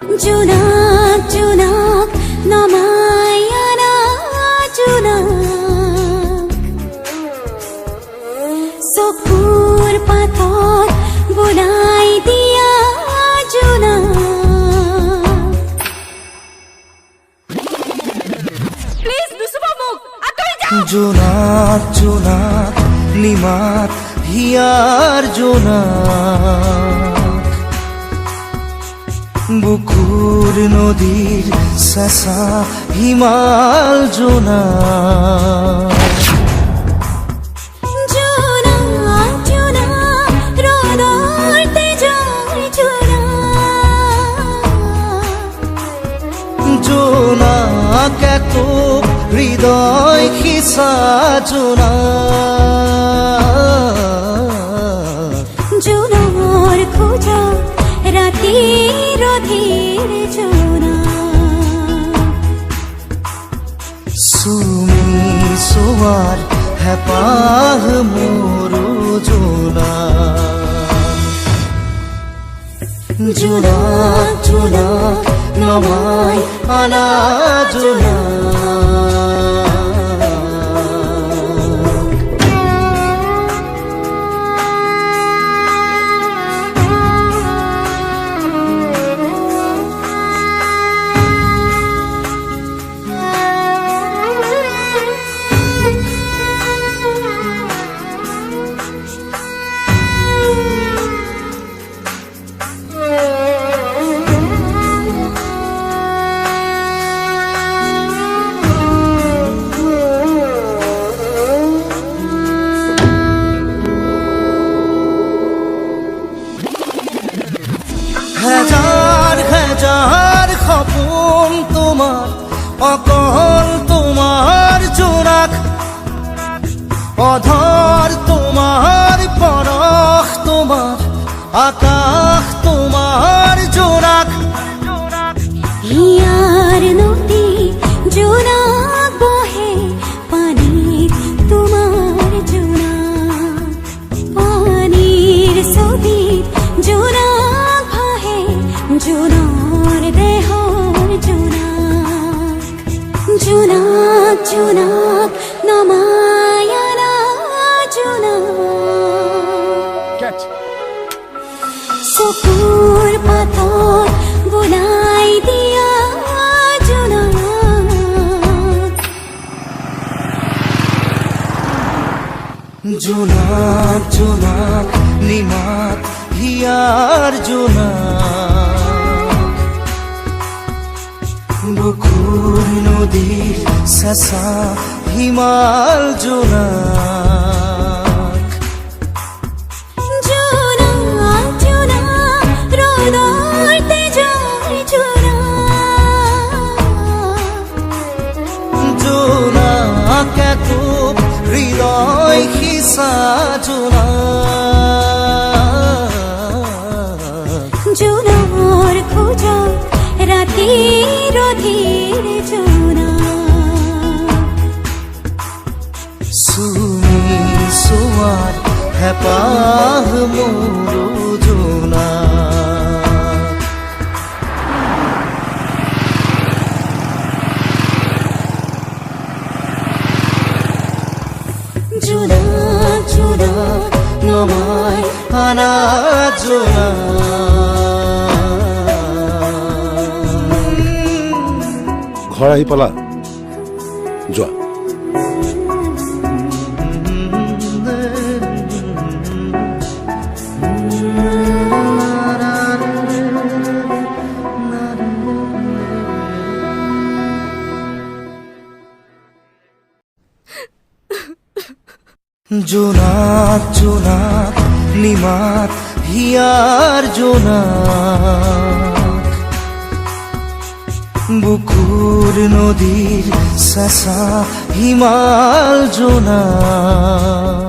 জোনাক জোনাক নামাই আনা জোনাক চকুৰ পাতত বনাই দিয়া জোনাক প্লিজ দুসুবা মোক আতৰি যা জোনাক জোনাক নিমাত হিয়াৰ জোনাক বুকুর নদীর চেঁচা হিমাল জোনাক জোনাক জোনাক ৰ'দৰ তেজৰ জোনাক জোনাক এত হৃদয় খিচা জোনাক জোনাৰ খোজা ৰাতি ৰধিৰ জোনাক চুমি চোৱাৰ হেঁপাহ মোৰো জোনাক জোনাক জোনাক নমাই আনা জোনাক হাজার হাজার খপন তোমার অকল তোমার জোনাক অধর তোমার পরশ তোমার আকাশ তোমার জোনাক হিয়াৰ নদী জোনাক বহে পানীত তোমাৰ জোনাক পানীৰ ছবিত জোনাক ভাহে জোনাৰ দেহৰ জোনাক জোনাক জোনাক নমাই আনা জোনাক চকুৰ পাতত বনাই দিয়া জোনাক জোনাক জোনাক নিমাত হিয়ার জোনাক বুকুর নদীর চেঁচা হিমাল জোনাক জোনাক জোনাক ৰ'দৰ তেজৰ জোনাক জোনাক এত হৃদয় খিচা জোনাক জোনাৰ খোজা ৰাতি ৰধিৰ জোনাক চুমি চোৱাৰ হেঁপাহ মোৰো জোনাক জোনাক জোনাক নমাই আনা জোনাক ঘৰ আহি পালা যোৱা জোনাক জোনাক নিমাত হিয়ার জোনাক বুকুর নদীর চেঁচা হিমাল জোনাক